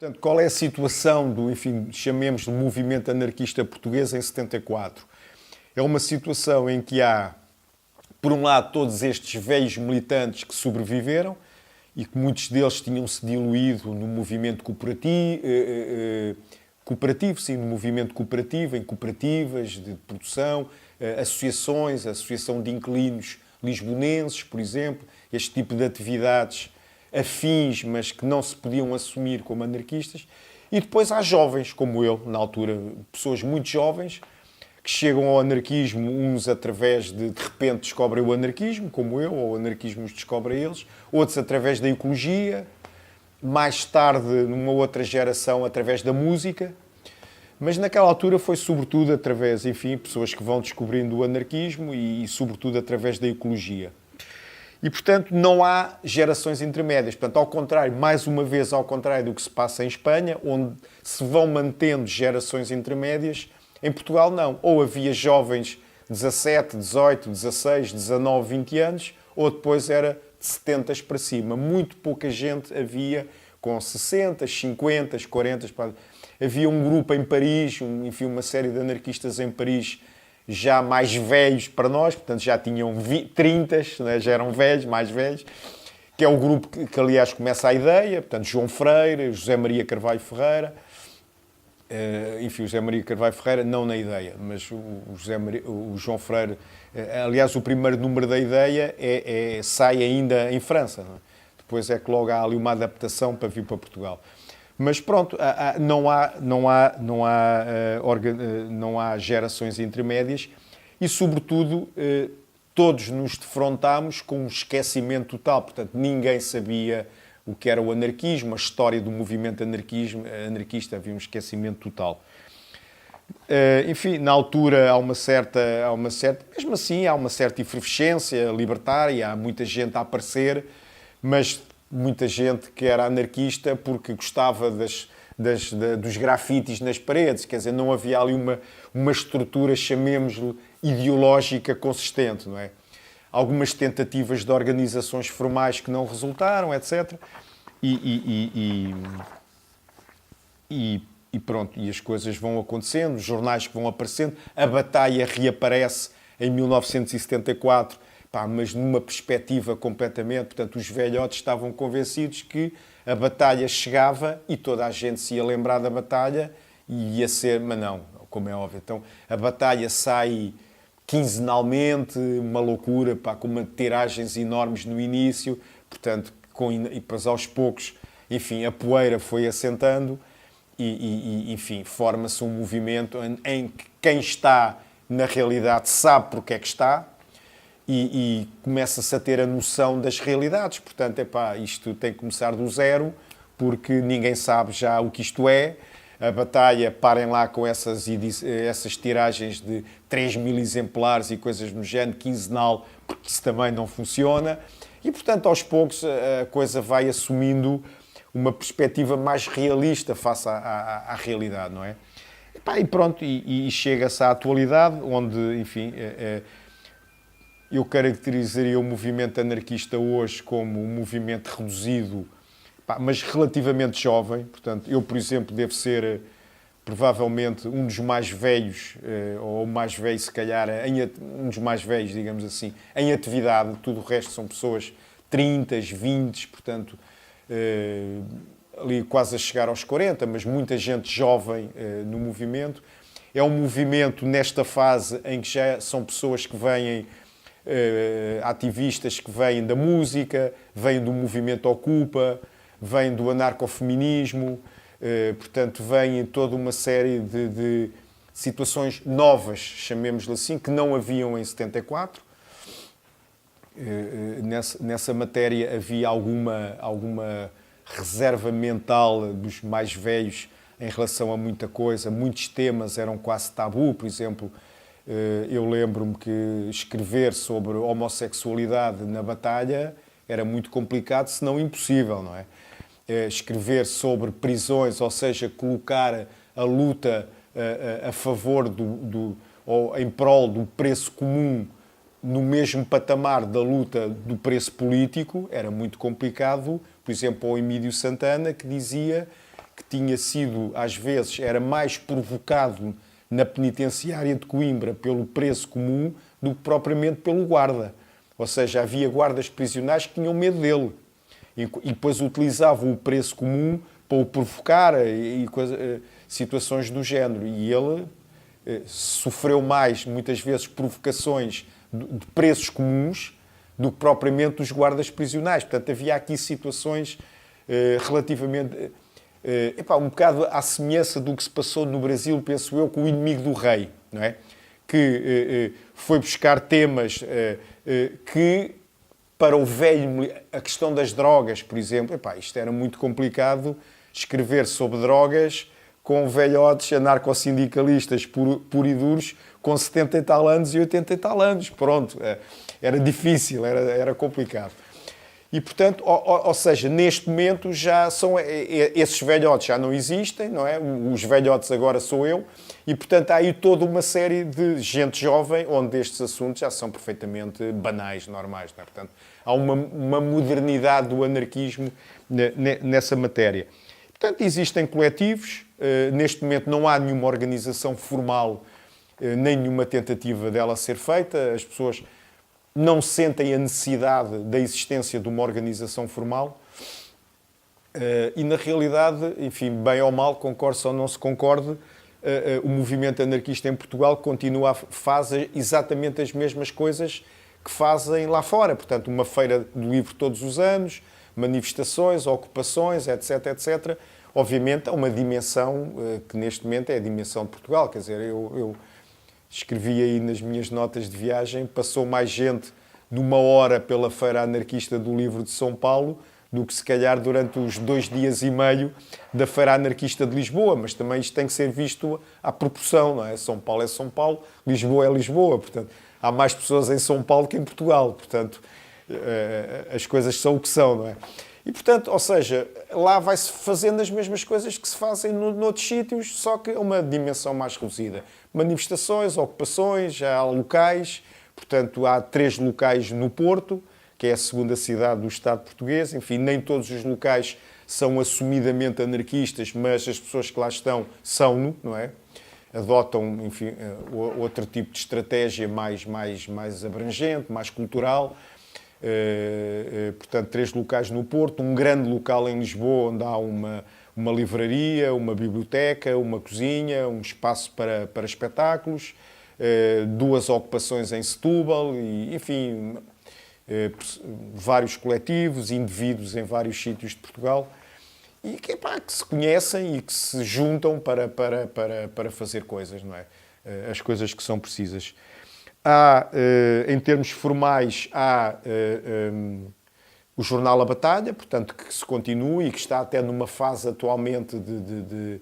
Portanto, qual é a situação do, enfim, chamemos de movimento anarquista português em 74? É uma situação em que há, por um lado, todos estes velhos militantes que sobreviveram e que muitos deles tinham-se diluído no movimento cooperativo, sim, no movimento cooperativo, em cooperativas de produção, associações, a Associação de Inquilinos Lisbonenses, por exemplo, este tipo de atividades afins, mas que não se podiam assumir como anarquistas. E depois há jovens, como eu, na altura, pessoas muito jovens, que chegam ao anarquismo, uns através de repente descobrem o anarquismo, como eu, ou o anarquismo os descobre eles, outros através da ecologia, mais tarde, numa outra geração, através da música. Mas naquela altura foi sobretudo através, enfim, pessoas que vão descobrindo o anarquismo e sobretudo através da ecologia. E, portanto, não há gerações intermédias. Portanto, ao contrário, mais uma vez, ao contrário do que se passa em Espanha, onde se vão mantendo gerações intermédias, em Portugal não. Ou havia jovens de 17, 18, 16, 19, 20 anos, ou depois era de 70 para cima. Muito pouca gente havia com 60, 50, 40. Havia um grupo em Paris, enfim, uma série de anarquistas em Paris, já mais velhos para nós, portanto já tinham 30, né? Já eram velhos, mais velhos, que é o grupo que aliás começa a ideia, portanto João Freire, José Maria Carvalho Ferreira, enfim, o José Maria Carvalho Ferreira não na ideia, mas o João Freire, aliás o primeiro número da ideia sai ainda em França, não é? Depois é que logo há ali uma adaptação para vir para Portugal. Mas pronto, não há gerações intermédias e, sobretudo, todos nos defrontámos com um esquecimento total. Portanto, ninguém sabia o que era o anarquismo, a história do movimento anarquista, havia um esquecimento total. Enfim, na altura há uma certa, mesmo assim, há uma certa efervescência libertária, há muita gente a aparecer, mas muita gente que era anarquista porque gostava dos grafites nas paredes, quer dizer, não havia ali uma estrutura, chamemos-lhe, ideológica consistente, não é? Algumas tentativas de organizações formais que não resultaram, etc. E pronto, e as coisas vão acontecendo, os jornais que vão aparecendo, a batalha reaparece em 1974, mas numa perspectiva completamente, portanto, os velhotes estavam convencidos que a batalha chegava e toda a gente se ia lembrar da batalha e ia ser, mas não, como é óbvio. Então, a batalha sai quinzenalmente, uma loucura, com uma tiragens enormes no início, portanto, e depois aos poucos, enfim, a poeira foi assentando e enfim, forma-se um movimento em que quem está na realidade sabe porque é que está, e começa-se a ter a noção das realidades. Portanto, isto tem que começar do zero, porque ninguém sabe já o que isto é. A batalha, parem lá com essas tiragens de 3.000 exemplares e coisas no género, quinzenal, porque isso também não funciona. E, portanto, aos poucos a coisa vai assumindo uma perspectiva mais realista face à realidade, não é? E pronto, e chega-se à atualidade, onde, enfim... Eu caracterizaria o movimento anarquista hoje como um movimento reduzido, mas relativamente jovem. Portanto, eu, por exemplo, devo ser provavelmente um dos mais velhos, ou o mais velho, se calhar, um dos mais velhos, digamos assim, em atividade. Tudo o resto são pessoas 30, 20, portanto, ali quase a chegar aos 40, mas muita gente jovem no movimento. É um movimento nesta fase em que já são pessoas que vêm... ativistas que vêm da música, vêm do movimento Ocupa, vêm do anarcofeminismo, portanto, vêm toda uma série de situações novas, chamemos-lhe assim, que não haviam em 74. Nessa matéria havia alguma reserva mental dos mais velhos em relação a muita coisa, muitos temas eram quase tabu, por exemplo. Eu lembro-me que escrever sobre homossexualidade na batalha era muito complicado, se não impossível, não é? Escrever sobre prisões, ou seja, colocar a luta a favor ou em prol do preço comum no mesmo patamar da luta do preço político, era muito complicado. Por exemplo, o Emílio Santana, que dizia que tinha sido, às vezes, era mais provocado na penitenciária de Coimbra pelo preso comum do que propriamente pelo guarda. Ou seja, havia guardas prisionais que tinham medo dele e depois utilizavam o preso comum para o provocar e situações do género. E ele sofreu mais, muitas vezes, provocações de presos comuns do que propriamente dos guardas prisionais. Portanto, havia aqui situações relativamente... um bocado à semelhança do que se passou no Brasil, penso eu, com o Inimigo do Rei, não é? Que foi buscar temas que, para o velho, a questão das drogas, por exemplo, isto era muito complicado escrever sobre drogas com velhotes anarcossindicalistas puro e duros, com 70 e tal anos e 80 e tal anos. Pronto, era difícil, era complicado. E, portanto, ou seja, neste momento já são esses velhotes já não existem, não é? Os velhotes agora sou eu, e, portanto, há aí toda uma série de gente jovem onde estes assuntos já são perfeitamente banais, normais, não é? Portanto, há uma modernidade do anarquismo nessa matéria. Portanto, existem coletivos, neste momento não há nenhuma organização formal, nem nenhuma tentativa dela ser feita, as pessoas não sentem a necessidade da existência de uma organização formal e, na realidade, enfim, bem ou mal, concorde-se ou não se concorde, o movimento anarquista em Portugal faz exatamente as mesmas coisas que fazem lá fora. Portanto, uma feira do livro todos os anos, manifestações, ocupações, etc, etc. Obviamente, há uma dimensão que, neste momento, é a dimensão de Portugal. Quer dizer, eu escrevi aí nas minhas notas de viagem, passou mais gente numa hora pela Feira Anarquista do Livro de São Paulo do que se calhar durante os 2 dias e meio da Feira Anarquista de Lisboa, mas também isto tem que ser visto à proporção, não é? São Paulo é São Paulo, Lisboa é Lisboa, portanto, há mais pessoas em São Paulo que em Portugal, portanto, as coisas são o que são, não é? E, portanto, ou seja, lá vai-se fazendo as mesmas coisas que se fazem noutros sítios, só que a uma dimensão mais reduzida. Manifestações, ocupações, há locais, portanto, há 3 locais no Porto, que é a segunda cidade do Estado português. Enfim, nem todos os locais são assumidamente anarquistas, mas as pessoas que lá estão são-no, não é? Adotam, enfim, outro tipo de estratégia mais abrangente, mais cultural. Portanto, 3 locais no Porto, um grande local em Lisboa, onde há uma livraria, uma biblioteca, uma cozinha, um espaço para espetáculos, 2 ocupações em Setúbal, e, enfim, vários coletivos, indivíduos em vários sítios de Portugal, e que se conhecem e que se juntam para fazer coisas, não é? As coisas que são precisas. Há, em termos formais, há o jornal A Batalha, portanto, que se continua e que está até numa fase atualmente de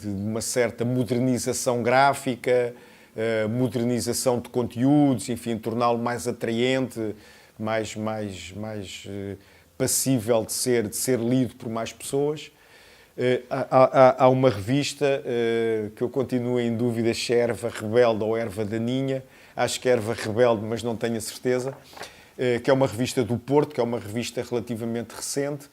uma certa modernização gráfica, modernização de conteúdos, enfim, torná-lo mais atraente, mais passível de ser lido por mais pessoas. Há uma revista que eu continuo em dúvida se é Erva Rebelde ou Erva Daninha. Acho que é Erva Rebelde, mas não tenho a certeza. Que é uma revista do Porto, que é uma revista relativamente recente.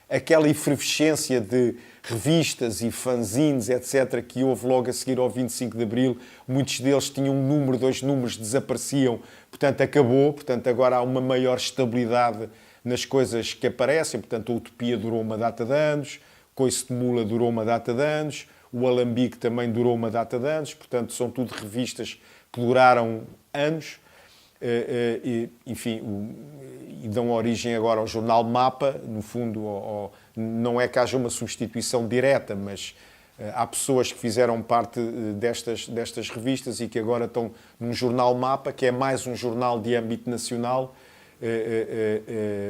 Aquela efervescência de revistas e fanzines, etc., que houve logo a seguir ao 25 de Abril, muitos deles tinham 1 número, 2 números, desapareciam, portanto acabou, portanto agora há uma maior estabilidade nas coisas que aparecem, portanto a Utopia durou uma data de anos, Coice de Mula durou uma data de anos, o Alambique também durou uma data de anos, portanto são tudo revistas que duraram anos, enfim, e dão origem agora ao jornal Mapa, no fundo, não é que haja uma substituição direta, mas há pessoas que fizeram parte destas revistas e que agora estão num jornal Mapa, que é mais um jornal de âmbito nacional,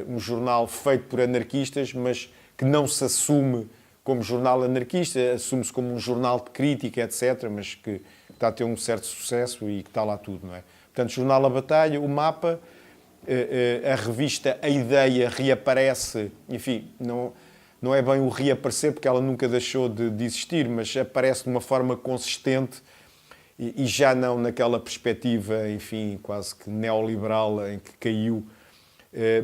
um jornal feito por anarquistas, mas que não se assume como jornal anarquista, assume-se como um jornal de crítica, etc., mas que está a ter um certo sucesso e que está lá tudo, não é? Portanto, jornal A Batalha, o Mapa, a revista A Ideia reaparece, enfim, não é bem o reaparecer, porque ela nunca deixou de existir, mas aparece de uma forma consistente e já não naquela perspectiva, enfim, quase que neoliberal em que caiu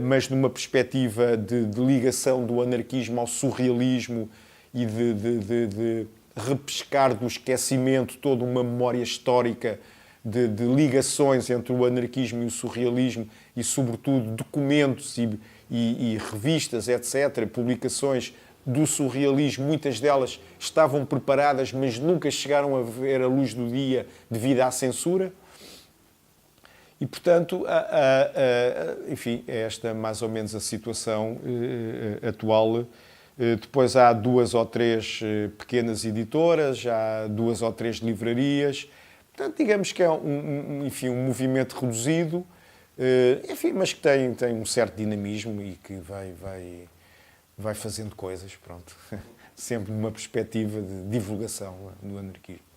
mas numa perspectiva de ligação do anarquismo ao surrealismo e de repescar do esquecimento toda uma memória histórica de ligações entre o anarquismo e o surrealismo e, sobretudo, documentos e revistas, etc., publicações do surrealismo. Muitas delas estavam preparadas, mas nunca chegaram a ver a luz do dia devido à censura. E, portanto, enfim, é esta mais ou menos a situação atual. Depois há 2 ou 3 pequenas editoras, há 2 ou 3 livrarias. Portanto, digamos que é enfim, um movimento reduzido, enfim, mas que tem um certo dinamismo e que vai fazendo coisas, pronto. Sempre numa perspectiva de divulgação do anarquismo.